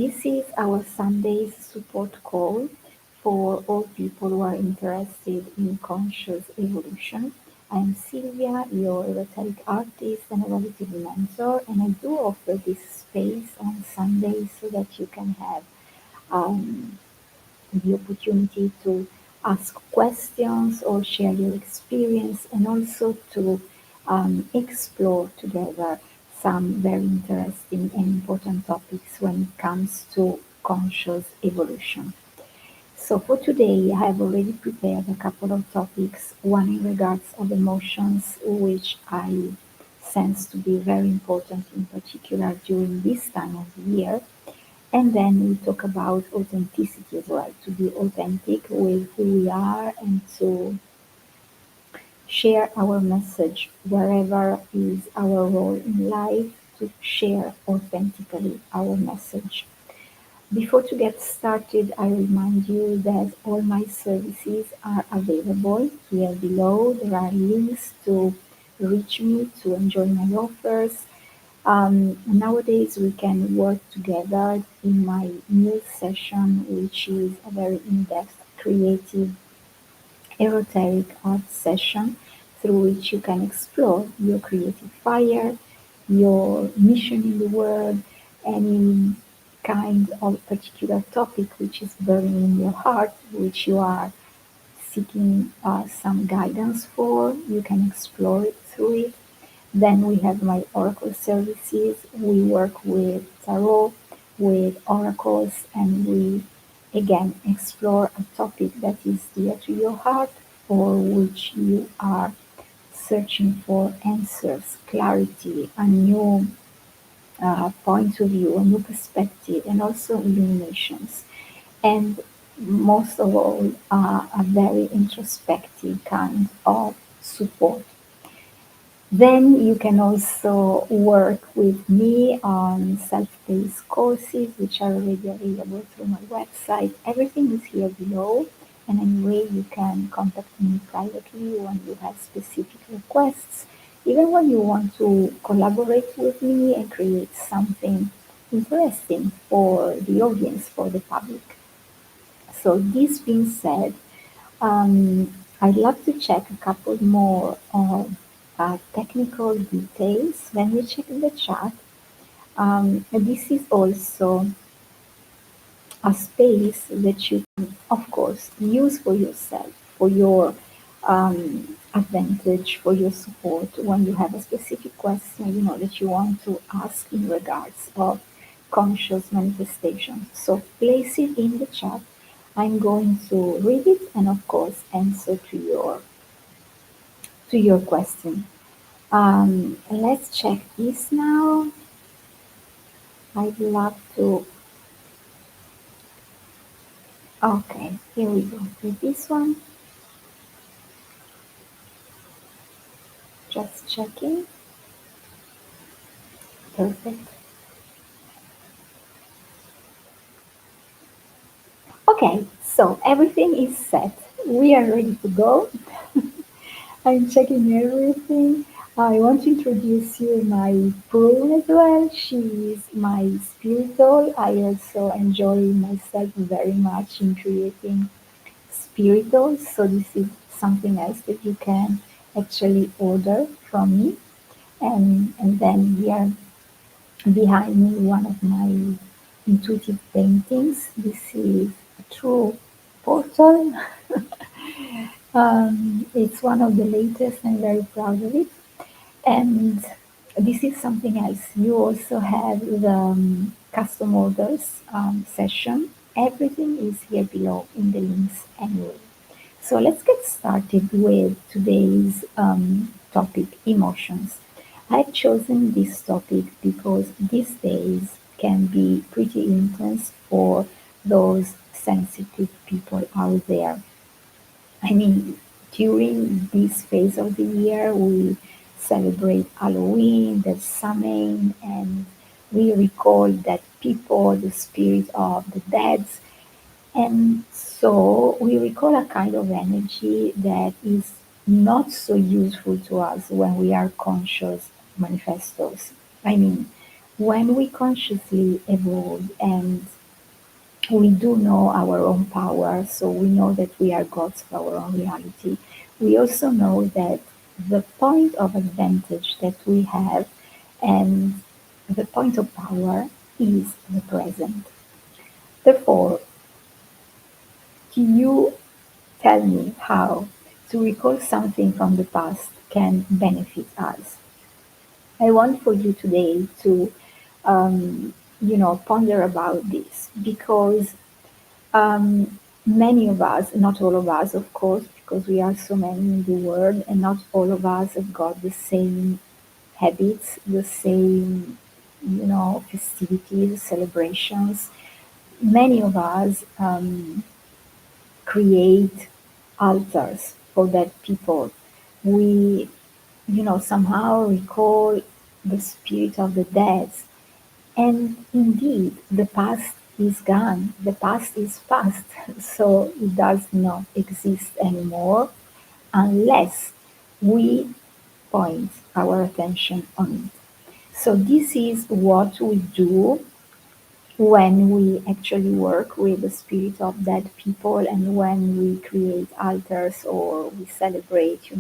This is our Sunday support call for all people who are interested in conscious evolution. I'm Silvia, your esoteric artist and evolutive mentor, and I do offer this space on Sundays so that you can have um, the opportunity to ask questions or share your experience, and also to explore together some very interesting and important topics when it comes to conscious evolution. So for today, I have already prepared a couple of topics, one in regards of emotions, which I sense to be very important, in particular during this time of the year. And then we talk about authenticity as well, to be authentic with who we are and to share our message wherever is our role in life, to share authentically our message. Before to get started, I remind you that all my services are available here below. There are links to reach me, to enjoy my offers. Nowadays, we can work together in my new session, which is a very in-depth, creative, esoteric art session through which you can explore your creative fire, your mission in the world, any kind of particular topic which is burning in your heart, which you are seeking some guidance for. You can explore it through it. Then we have my oracle services. We work with tarot, with oracles, and we again explore a topic that is dear to your heart, for which you are searching for answers, clarity, a new point of view, a new perspective, and also illuminations. And most of all, a very introspective kind of support. Then you can also work with me on self-paced courses, which are already available through my website. Everything is here below. And anyway, you can contact me privately when you have specific requests, even when you want to collaborate with me and create something interesting for the audience, for the public. So this being said, I'd love to check a couple more of technical details when we check the chat. This is also a space that you can, of course, use for yourself, for your advantage, for your support when you have a specific question, that you want to ask in regards of conscious manifestation. So place it in the chat. I'm going to read it and, of course, answer to your question. Let's check this now. I'd love to. Okay, here we go with this one. Just checking. Perfect. Okay, so everything is set. We are ready to go. I'm checking everything. I want to introduce you my prune as well. She is my spiritual. I also enjoy myself very much in creating spirituals. So this is something else that you can actually order from me. And then here behind me, one of my intuitive paintings. This is a true portal. It's one of the latest. I'm very proud of it. And this is something else. You also have the custom orders session. Everything is here below in the links anyway. So let's get started with today's topic, emotions. I've chosen this topic because these days can be pretty intense for those sensitive people out there. I mean, during this phase of the year, we celebrate Halloween, the Samhain, and we recall that people, the spirit of the dead, and so we recall a kind of energy that is not so useful to us when we are conscious manifestos. I mean, When we consciously evolve and we do know our own power, so we know that we are gods of our own reality. We also know that the point of advantage that we have and the point of power is the present. Therefore, can you tell me how to recall something from the past can benefit us? I want for you today to, ponder about this because many of us, not all of us, of course, because we are so many in the world, and not all of us have got the same habits, the same, festivities, celebrations. Many of us create altars for dead people. We, somehow recall the spirit of the dead. And indeed, the past is gone. The past is past. So it does not exist anymore unless we point our attention on it. So this is what we do when we actually work with the spirit of dead people and when we create altars or we celebrate,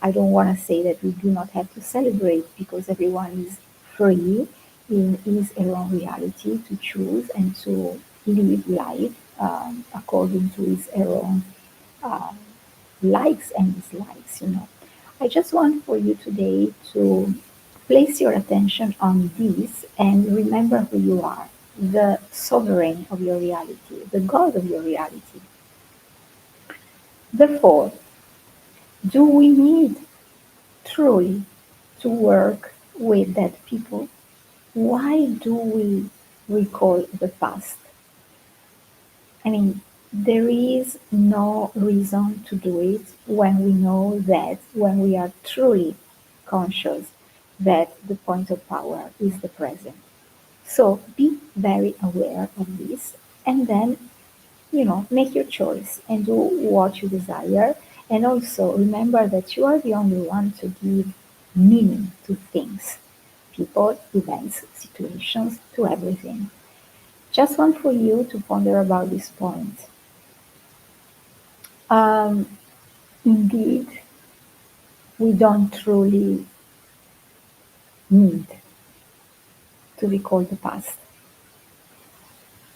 I don't want to say that we do not have to celebrate because everyone is free in his or her own reality to choose and to live life according to his or her own um, likes and dislikes. I just want for you today to place your attention on this and remember who you are, the sovereign of your reality, the God of your reality. Therefore, do we need truly to work with dead people? Why do we recall the past? I mean, there is no reason to do it when we know that, when we are truly conscious that the point of power is the present. So be very aware of this and then, make your choice and do what you desire. And also remember that you are the only one to give meaning to things, people, events, situations, to everything. Just want for you to ponder about this point. Um, Indeed, we don't truly need to recall the past.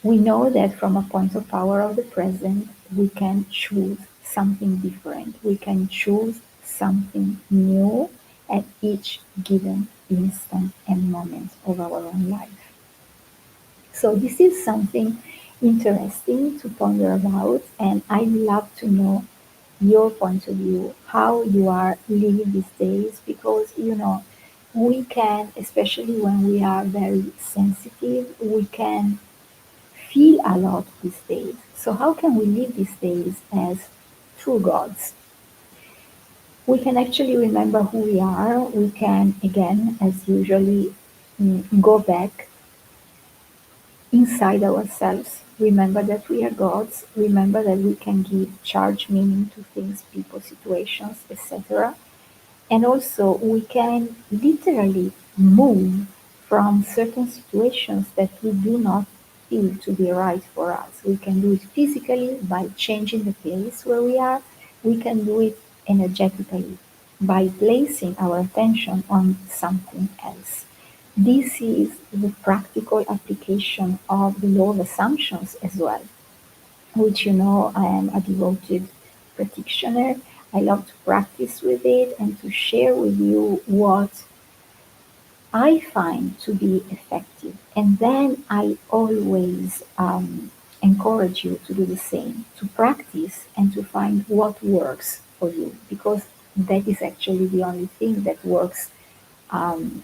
We know that from a point of power of the present, we can choose something different. We can choose something new at each given instant and moment of our own life. So this is something interesting to ponder about, and I'd love to know your point of view, how you are living these days, because we can, especially when we are very sensitive, we can feel a lot these days. So how can we live these days as true gods? We can actually remember who we are. We can, again, as usually, go back inside ourselves. Remember that we are gods. Remember that we can give charge meaning to things, people, situations, etc. And also, we can literally move from certain situations that we do not feel to be right for us. We can do it physically by changing the place where we are. We can do it energetically by placing our attention on something else. This is the practical application of the law of assumptions as well, which I am a devoted practitioner. I love to practice with it and to share with you what I find to be effective. And then I always encourage you to do the same, to practice and to find what works for you, because that is actually the only thing that works um,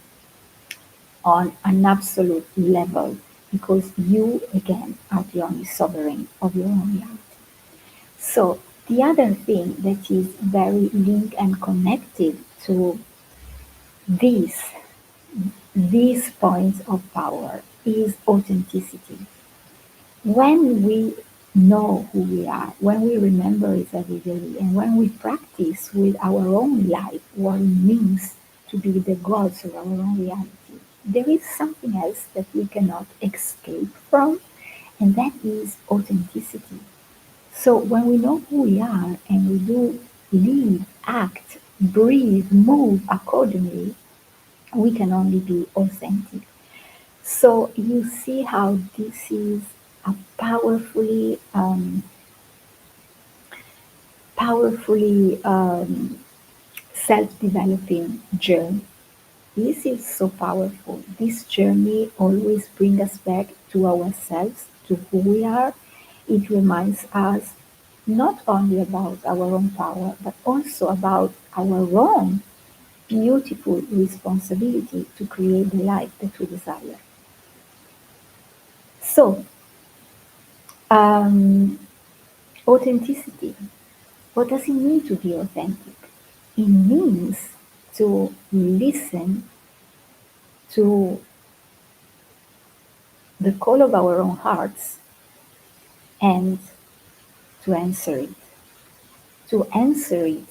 on an absolute level, because you, again, are the only sovereign of your own reality. So the other thing that is very linked and connected to these these points of power is authenticity. When we know who we are, when we remember it every day, and when we practice with our own life what it means to be the gods of our own reality, there is something else that we cannot escape from, and that is authenticity. So when we know who we are and we do live, act, breathe, move accordingly, we can only be authentic. So you see how this is a powerfully self-developing journey. This is so powerful. This journey always brings us back to ourselves, to who we are. It reminds us not only about our own power, but also about our own beautiful responsibility to create the life that we desire. So, um, authenticity. What does it mean to be authentic? It means to listen to the call of our own hearts and to answer it. To answer it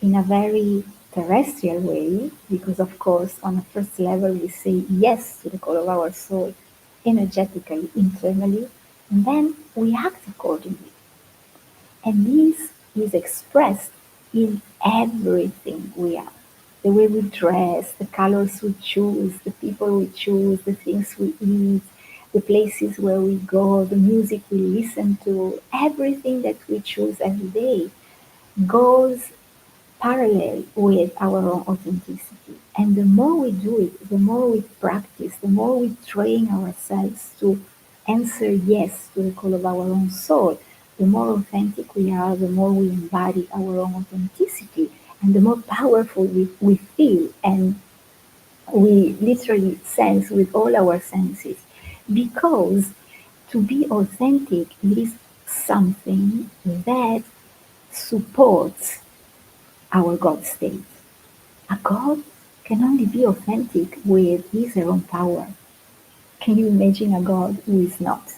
in a very terrestrial way, because of course, on a first level, we say yes to the call of our soul energetically, internally, and then we act accordingly. And this is expressed in everything we are. The way we dress, the colors we choose, the people we choose, the things we eat, the places where we go, the music we listen to, everything that we choose every day goes parallel with our own authenticity. And the more we do it, the more we practice, the more we train ourselves to answer yes to the call of our own soul, the more authentic we are, the more we embody our own authenticity, and the more powerful we feel and we literally sense with all our senses. Because to be authentic, it is something that supports our God state. A God can only be authentic with his own power. Can you imagine a God who is not?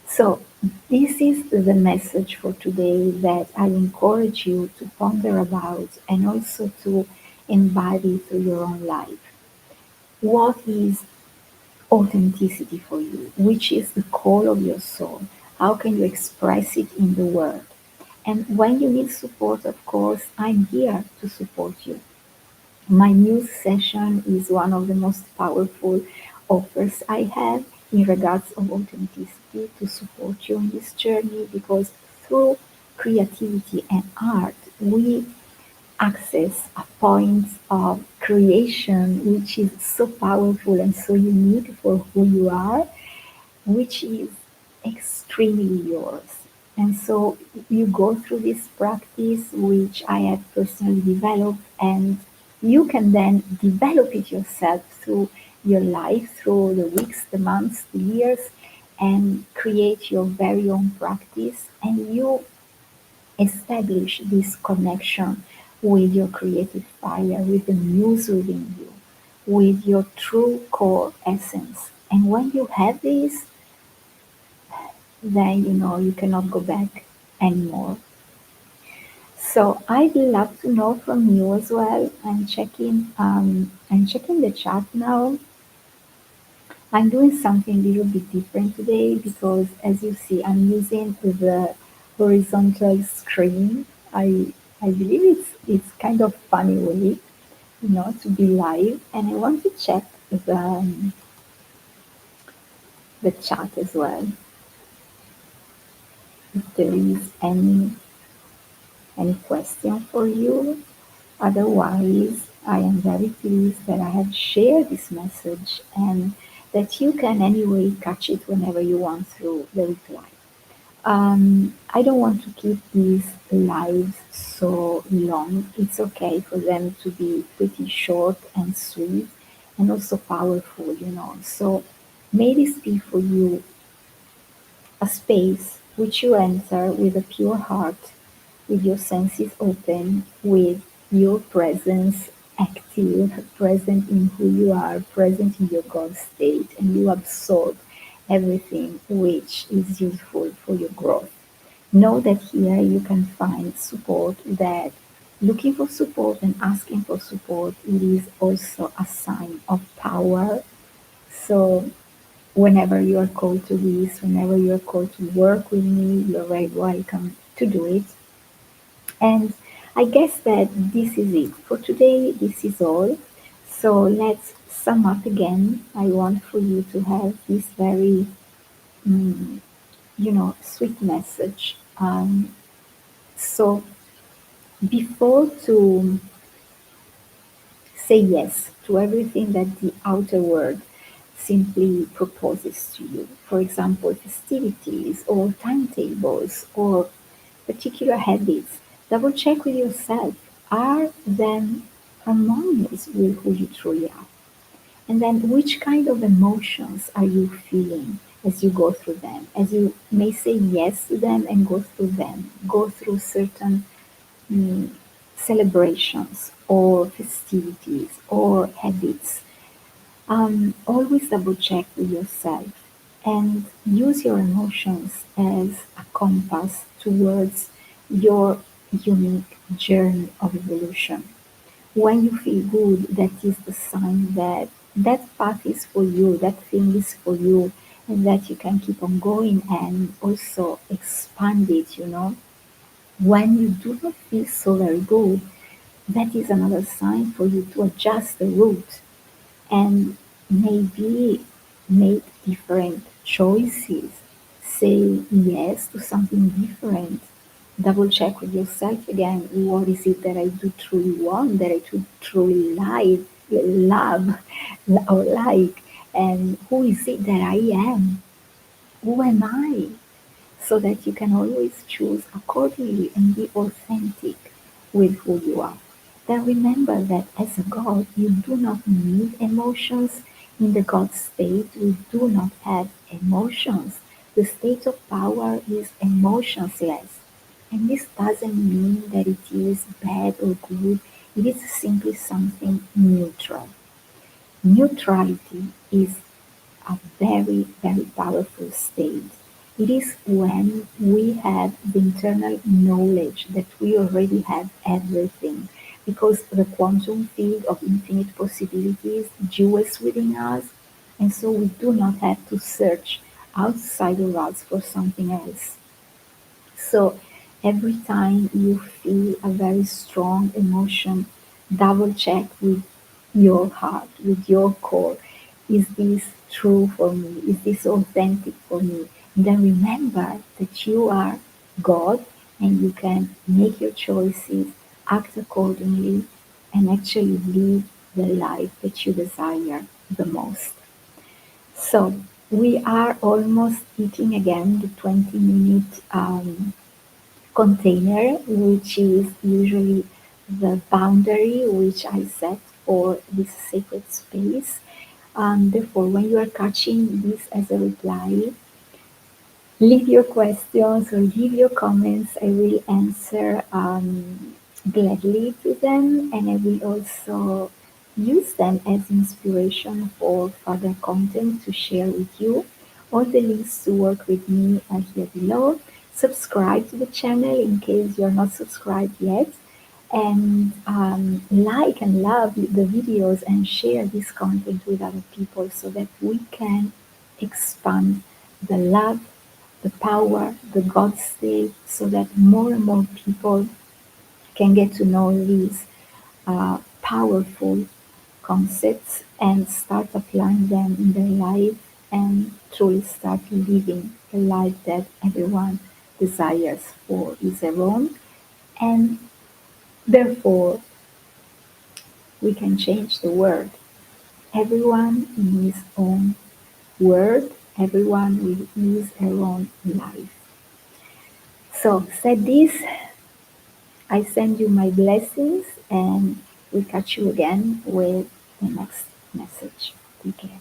So, this is the message for today that I encourage you to ponder about and also to embody through your own life. What is authenticity for you? Which is the call of your soul? How can you express it in the world? And when you need support, of course, I'm here to support you. My news session is one of the most powerful offers I have in regards of authenticity to support you on this journey, because through creativity and art we access a point of creation which is so powerful and so unique for who you are, which is extremely yours. And so you go through this practice, which I have personally developed, and you can then develop it yourself through your life, through the weeks, the months, the years, and create your very own practice. And you establish this connection with your creative fire, with the muse within you, with your true core essence. And when you have this, then you know you cannot go back anymore. So I'd love to know from you as well. I'm checking the chat now. I'm doing something a little bit different today because, as you see, I'm using the horizontal screen. I believe it's kind of funny way, to be live, and I want to check the chat as well if there is any question for you. Otherwise, I am very pleased that I have shared this message and that you can anyway catch it whenever you want through the replay. I don't want to keep these lives so long. It's okay for them to be pretty short and sweet and also powerful. So may this be for you a space which you enter with a pure heart, with your senses open, with your presence active, present in who you are, present in your God state, and you absorb everything which is useful for your growth. Know that here you can find support that looking for support and asking for support, it is also a sign of power. So whenever you are called to this, whenever you are called to work with me, you're very welcome to do it. And I guess that this is it. For today, this is all. So let's sum up again. I want for you to have this very, mm, sweet message. So before to say yes to everything that the outer world simply proposes to you. For example, festivities or timetables or particular habits. Double check with yourself. Are them harmonious with who you truly are? And then which kind of emotions are you feeling as you go through them? As you may say yes to them and go through them, go through certain mm, celebrations or festivities or habits. Always double check with yourself and use your emotions as a compass towards your unique journey of evolution. When you feel good, that is the sign that that path is for you, that thing is for you, and that you can keep on going and also expand it. When you do not feel so very good, that is another sign for you to adjust the route and maybe make different choices. Say yes to something different. Double check with yourself again. What is it that I do truly want, that I do truly love, or like? And who is it that I am? Who am I? So that you can always choose accordingly and be authentic with who you are. Then remember that as a God, you do not need emotions. In the God state, we do not have emotions. The state of power is emotionless. And this doesn't mean that it is bad or good, it is simply something neutral. Neutrality is a very, very powerful state. It is when we have the internal knowledge that we already have everything, because the quantum field of infinite possibilities dwells within us, and so we do not have to search outside of us for something else. So every time you feel a very strong emotion, double check with your heart, with your core. Is this true for me? Is this authentic for me? And then remember that you are God and you can make your choices, act accordingly, and actually live the life that you desire the most. So we are almost hitting again the 20-minute container, which is usually the boundary which I set for this sacred space. Therefore, when you are catching this as a reply, leave your questions or leave your comments. I will answer gladly to them, and I will also use them as inspiration for further content to share with you. All the links to work with me are here below. Subscribe to the channel in case you're not subscribed yet, and like and love the videos and share this content with other people so that we can expand the love, the power, the God state, so that more and more people can get to know these powerful concepts and start applying them in their life and truly start living the life that everyone desires for is their own. And therefore, we can change the world. Everyone in his own world, everyone with his or own life. So, said this, I send you my blessings and we catch you again with the next message. Take care.